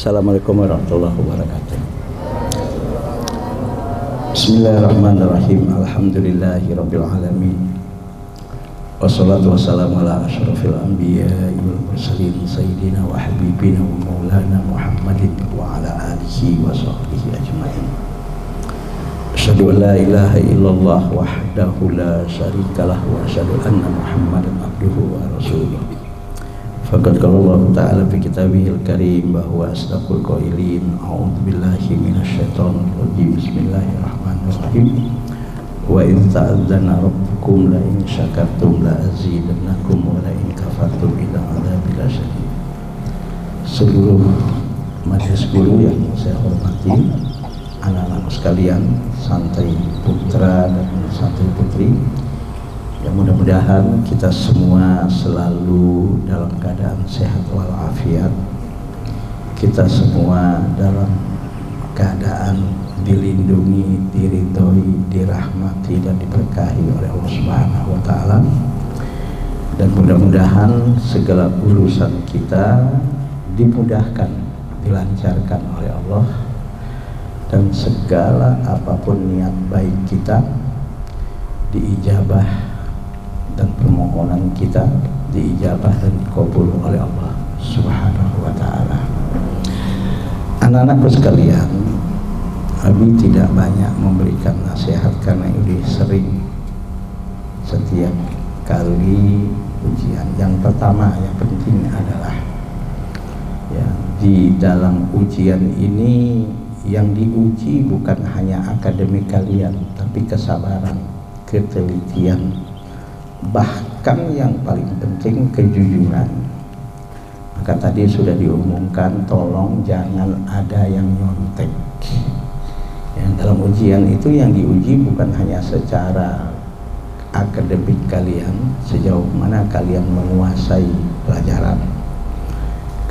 Assalamualaikum warahmatullahi wabarakatuh. Bismillahirrahmanirrahim. Alhamdulillahirabbil alamin. Wassalatu wassalamu ala asyrafil anbiya'i wal mursalin sayyidina wa habibina wa maulana Muhammadin wa ala alihi wa sahbihi ajmain. Asyhadu an la ilaha illallah wahdahu la syarikalah wa asyhadu anna Muhammadan abduhu wa rasuluh. Faqad qala Allah Ta'ala fi kitabihil karim bahwa asdaqul qailin a'udzu billahi minasyaitonir rajim. Bismillahirrahmanirrahim. Wa idz ta'adzana rabbukum la in syakartum la azidannakum wa la in kafartum inna 'adzabi lasyadid. Seluruh majelis guru yang saya hormati, anak-anak sekalian, santri putra dan santri putri, ya mudah-mudahan kita semua selalu dalam keadaan sehat walafiat. Kita semua dalam keadaan dilindungi, diridhoi, dirahmati dan diberkahi oleh Allah Subhanahu wa taala. Dan mudah-mudahan segala urusan kita dimudahkan, dilancarkan oleh Allah, dan segala apapun niat baik kita diijabah dan permohonan kita diijabah dan dikabul oleh Allah Subhanahu wa ta'ala. Anak-anakku sekalian, Abi tidak banyak memberikan nasihat karena ini sering setiap kali ujian. Yang pertama yang penting adalah ya, di dalam ujian ini yang diuji bukan hanya akademik kalian, tapi kesabaran, ketelitian, bahkan yang paling penting kejujuran. Maka tadi sudah diumumkan, tolong jangan ada yang nyontek ya, dalam ujian itu yang diuji bukan hanya secara akademik kalian, sejauh mana kalian menguasai pelajaran,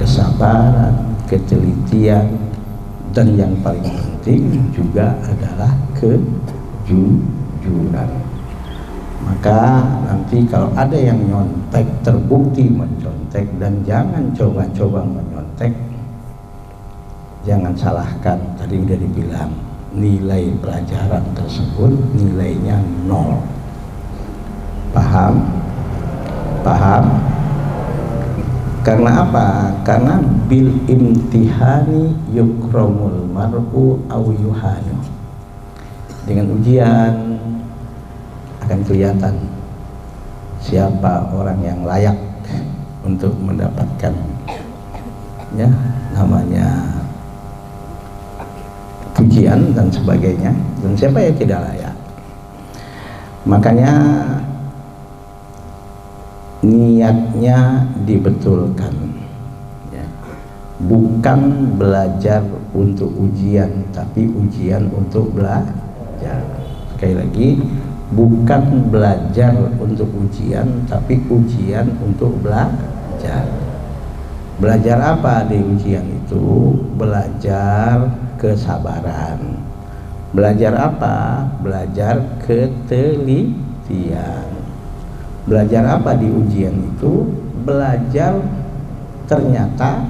kesabaran, ketelitian, dan yang paling penting juga adalah kejujuran. Maka nanti kalau ada yang nyontek, terbukti mencontek, dan jangan coba-coba menyontek, jangan salahkan. Tadi udah dibilang nilai pelajaran tersebut nilainya 0. Paham? Paham? Karena apa? Karena bil imtihani yukramul mar'u aw yuhanu. Dengan ujian akan kelihatan siapa orang yang layak untuk mendapatkan ya namanya pujian dan sebagainya, dan siapa yang tidak layak. Makanya niatnya dibetulkan ya. Bukan belajar untuk ujian, tapi ujian untuk belajar. Sekali lagi, bukan belajar untuk ujian, tapi ujian untuk belajar. Belajar apa di ujian itu? Belajar kesabaran. Belajar apa? Belajar ketelitian. Belajar apa di ujian itu? Belajar ternyata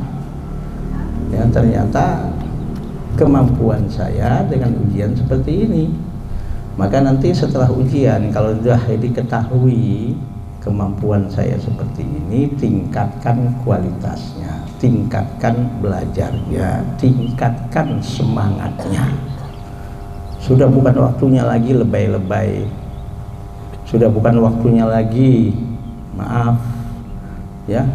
kemampuan saya dengan ujian seperti ini. Maka nanti setelah ujian, kalau sudah diketahui kemampuan saya seperti ini, tingkatkan kualitasnya, tingkatkan belajarnya, tingkatkan semangatnya. Sudah bukan waktunya lagi lebay-lebay, sudah bukan waktunya lagi maaf ya,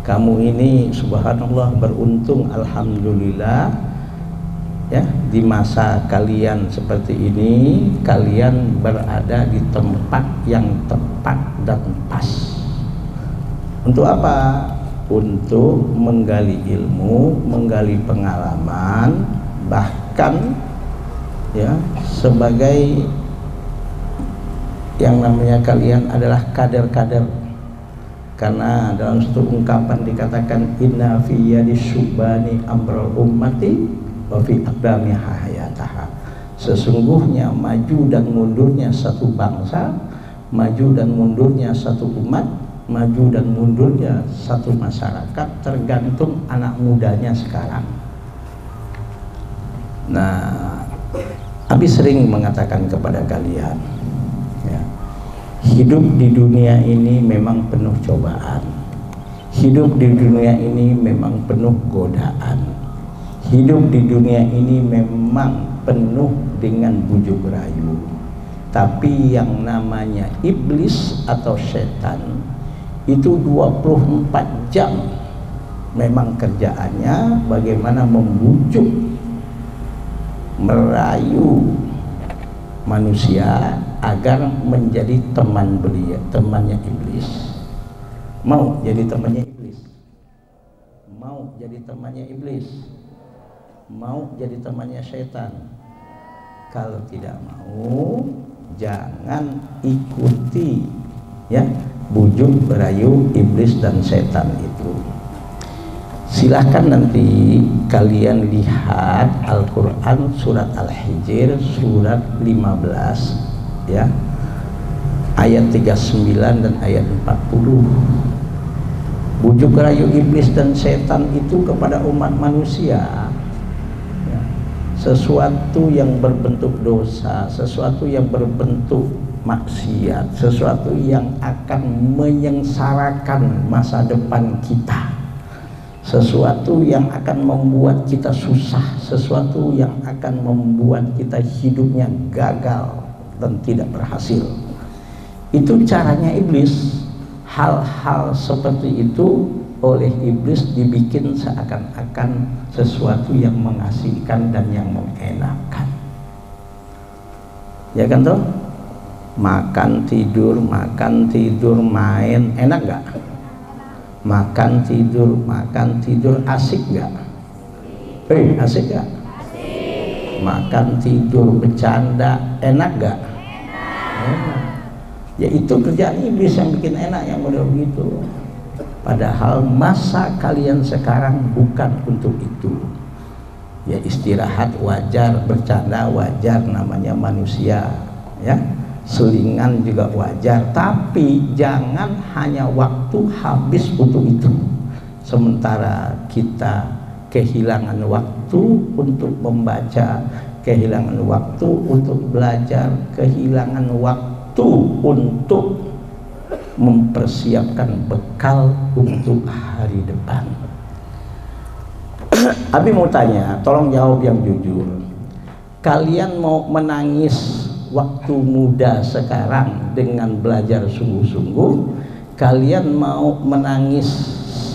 kamu ini subhanallah beruntung, alhamdulillah ya, di masa kalian seperti ini kalian berada di tempat yang tepat dan pas. Untuk apa? Untuk menggali ilmu, menggali pengalaman, bahkan ya sebagai yang namanya kalian adalah kader-kader. Karena dalam satu ungkapan dikatakan inna fi yadi syubani amrul ummati wa fi aqdami hayataha. Sesungguhnya maju dan mundurnya satu bangsa, maju dan mundurnya satu umat, maju dan mundurnya satu masyarakat tergantung anak mudanya sekarang. Nah, Abi sering mengatakan kepada kalian, ya, hidup di dunia ini memang penuh cobaan. Hidup di dunia ini memang penuh godaan. Hidup di dunia ini memang penuh dengan bujuk rayu. Tapi yang namanya iblis atau setan itu 24 jam memang kerjaannya bagaimana membujuk, merayu manusia agar menjadi teman beliau, temannya iblis. Mau jadi temannya iblis? Mau jadi temannya iblis? Mau jadi temannya setan? Kalau tidak mau, jangan ikuti ya bujuk berayu iblis dan setan itu. Silahkan nanti kalian lihat Al-Quran surat Al-Hijr surat 15 ya, ayat 39 dan ayat 40. Bujuk rayu iblis dan setan itu kepada umat manusia ya, sesuatu yang berbentuk dosa, sesuatu yang berbentuk maksiat, sesuatu yang akan menyengsarakan masa depan kita, sesuatu yang akan membuat kita susah, sesuatu yang akan membuat kita hidupnya gagal dan tidak berhasil. Itu caranya iblis. Hal-hal seperti itu oleh iblis dibikin seakan-akan sesuatu yang mengasihkan dan yang mengenakan, ya kan toh? Makan tidur main, enak gak? Makan tidur asik gak? Asik gak? Makan tidur bercanda enak gak? Enak. Ya itu kerjaan iblis yang bikin enak yang model begitu. Padahal masa kalian sekarang bukan untuk itu. Ya istirahat wajar, bercanda wajar, namanya manusia ya. Selingan juga wajar, tapi jangan hanya waktu habis untuk itu. Sementara kita kehilangan waktu untuk membaca, kehilangan waktu untuk belajar, kehilangan waktu untuk mempersiapkan bekal untuk hari depan. Abi mau tanya, tolong jawab yang jujur. Kalian mau menangis waktu muda sekarang dengan belajar sungguh-sungguh? Kalian mau menangis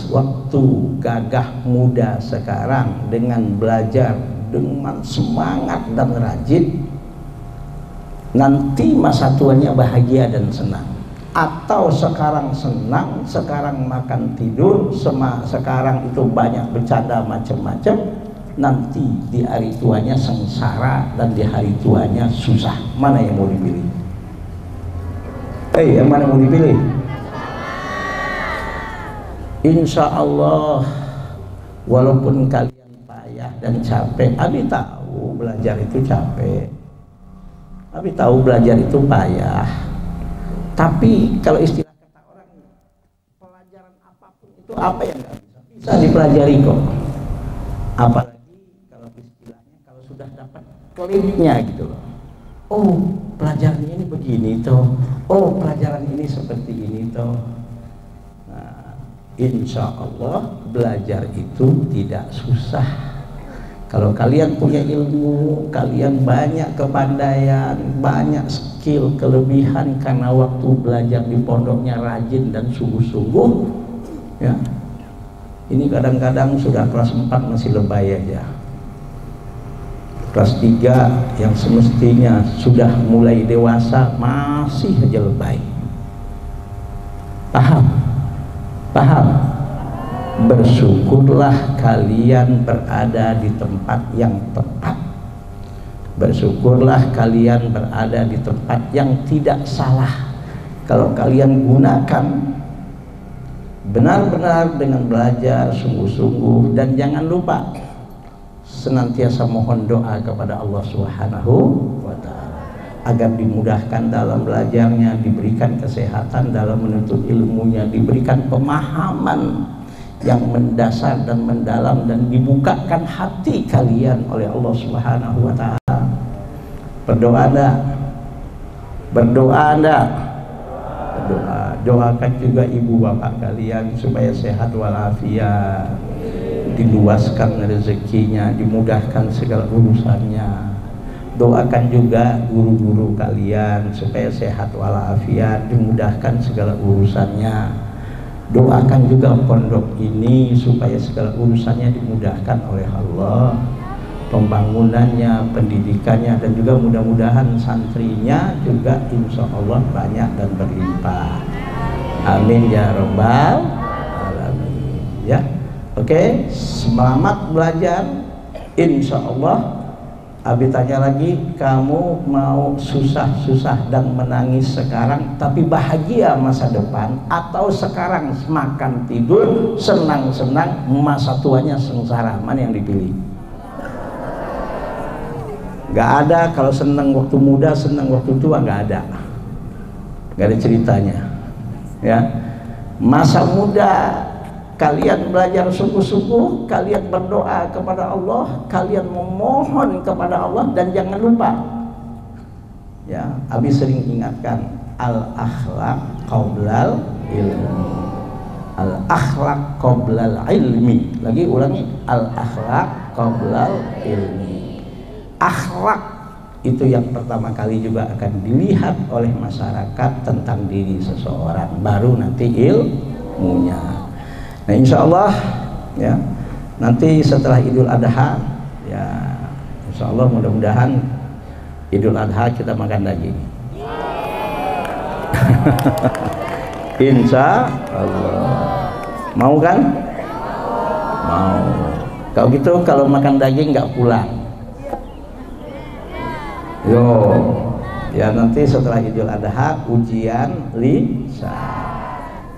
waktu gagah muda sekarang dengan belajar dengan semangat dan rajin? Nanti masa tuanya bahagia dan senang. Atau sekarang senang, sekarang makan tidur, sekarang itu banyak bercanda macam-macam, nanti di hari tuanya sengsara dan di hari tuanya susah. Mana yang mau dipilih? Yang mana mau dipilih? Insya Allah, walaupun kalian payah dan capek, Abi tahu belajar itu capek, Abi tahu belajar itu payah. Tapi kalau istilah kata orang, pelajaran apapun itu apa yang nggak bisa dipelajari kok. Apalagi kalau istilahnya kalau sudah dapat kliknya gitu loh. Oh pelajarannya ini begini toh. Oh pelajaran ini seperti ini toh. Nah, insya Allah belajar itu tidak susah. Kalau kalian punya ilmu, kalian banyak kepandaian, banyak skill, kelebihan karena waktu belajar di pondoknya rajin dan sungguh-sungguh ya. Ini kadang-kadang sudah kelas 4 masih lebay aja. Kelas 3 yang semestinya sudah mulai dewasa masih aja lebay. Paham? Paham? Bersyukurlah kalian berada di tempat yang tepat. Bersyukurlah kalian berada di tempat yang tidak salah. Kalau kalian gunakan benar-benar dengan belajar sungguh-sungguh, dan jangan lupa senantiasa mohon doa kepada Allah Subhanahu wa ta'ala. agar dimudahkan dalam belajarnya, diberikan kesehatan dalam menuntut ilmunya, diberikan pemahaman yang mendasar dan mendalam, dan dibukakan hati kalian oleh Allah Subhanahu wa Ta'ala. Berdoa Anda, berdoa Anda, berdoa. Doakan juga ibu bapak kalian supaya sehat walafiat, diluaskan rezekinya, dimudahkan segala urusannya. Doakan juga guru-guru kalian supaya sehat walafiat, dimudahkan segala urusannya. Doakan juga pondok ini supaya segala urusannya dimudahkan oleh Allah, pembangunannya, pendidikannya, dan juga mudah-mudahan santrinya juga insya Allah banyak dan berlimpah. Amin ya rabbal alamin. Ya, oke. Selamat belajar. Insya Allah. Abi tanya lagi, kamu mau susah-susah dan menangis sekarang tapi bahagia masa depan, atau sekarang makan tidur senang-senang masa tuanya sengsara? Mana yang dipilih? Gak ada. Kalau senang waktu muda, senang waktu tua, gak ada. Gak ada ceritanya. Ya, masa muda kalian belajar sungguh-sungguh, kalian berdoa kepada Allah, kalian memohon kepada Allah, dan jangan lupa, ya, Abi sering ingatkan, al akhlaq qoblal ilmi, al akhlaq qoblal ilmi. Lagi ulangi, al akhlaq qoblal ilmi. Akhlak itu yang pertama kali juga akan dilihat oleh masyarakat tentang diri seseorang, baru nanti ilmunya. Nah, insya Allah ya, nanti setelah Idul Adha, ya insya Allah mudah-mudahan Idul Adha kita makan daging. Insya Allah. Mau kan? Mau. Kalau gitu kalau makan daging nggak pulang. Yo, ya nanti setelah Idul Adha ujian lisan.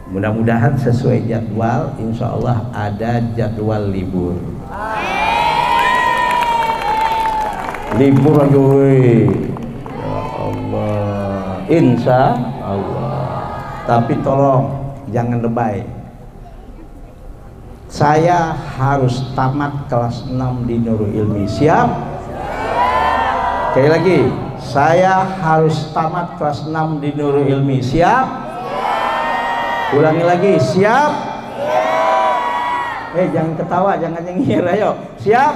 Mudah-mudahan sesuai jadwal, insya Allah ada jadwal libur. Libur aja weh. Ya Allah, insya Allah. Tapi tolong jangan lebay. Saya harus tamat kelas 6 di Nurul Ilmi. Siap? Sekali lagi, saya harus tamat kelas 6 di Nurul Ilmi. Siap? Ulangi lagi, siap? Jangan ketawa, jangan nyengir, ayo. Siap?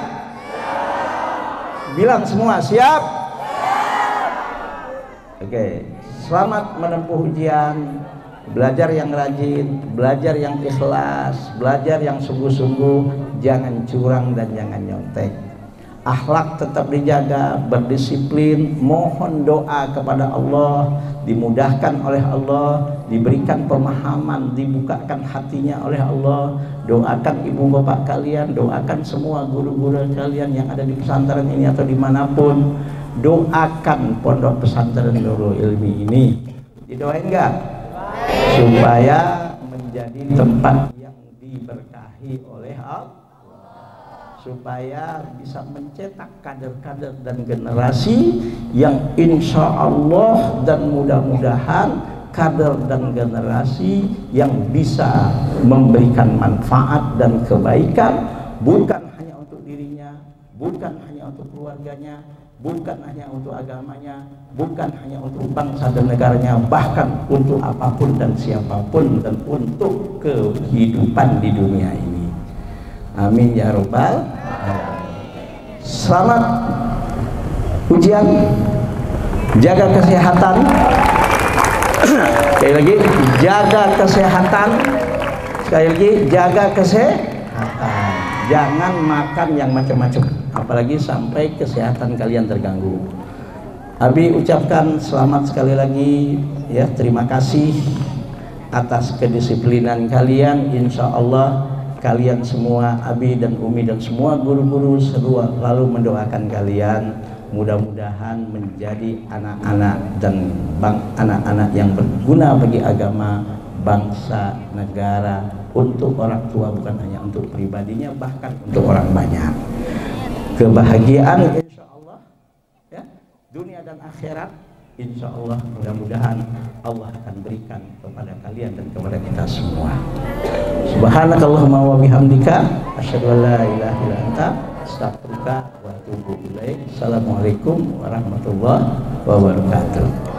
Bilang semua, siap? Oke, selamat menempuh ujian. Belajar yang rajin, belajar yang ikhlas, belajar yang sungguh-sungguh, jangan curang dan jangan nyontek. Akhlak tetap dijaga, berdisiplin, mohon doa kepada Allah, dimudahkan oleh Allah, diberikan pemahaman, dibukakan hatinya oleh Allah. Doakan ibu bapak kalian, doakan semua guru-guru kalian yang ada di pesantren ini atau dimanapun. Doakan pondok pesantren Nurul Ilmi ini. Didoain enggak? Supaya menjadi tempat yang diberkahi oleh Allah, supaya bisa mencetak kader-kader dan generasi yang insya Allah dan mudah-mudahan kader dan generasi yang bisa memberikan manfaat dan kebaikan, bukan hanya untuk dirinya, bukan hanya untuk keluarganya, bukan hanya untuk agamanya, bukan hanya untuk bangsa dan negaranya, bahkan untuk apapun dan siapapun, dan untuk kehidupan di dunia ini. Amin ya robbal alamin. Selamat ujian, jaga kesehatan. Sekali lagi, jaga kesehatan. Sekali lagi, jaga kesehatan. Jangan makan yang macam-macam, apalagi sampai kesehatan kalian terganggu. Abi ucapkan selamat sekali lagi, ya, terima kasih atas kedisiplinan kalian. Insya Allah kalian semua, Abi dan Umi dan semua guru-guru selalu mendoakan kalian, mudah-mudahan menjadi anak-anak dan anak-anak yang berguna bagi agama, bangsa, negara, untuk orang tua, bukan hanya untuk pribadinya, bahkan untuk orang banyak. Kebahagiaan insya Allah, ya, dunia dan akhirat insya Allah mudah-mudahan Allah akan berikan kepada kalian dan kepada kita semua. Subhanakallahumma wa bihamdika asyhadu an la ilaha illa anta astaghfiruka wa atubu ilaik. Assalamualaikum warahmatullahi wabarakatuh.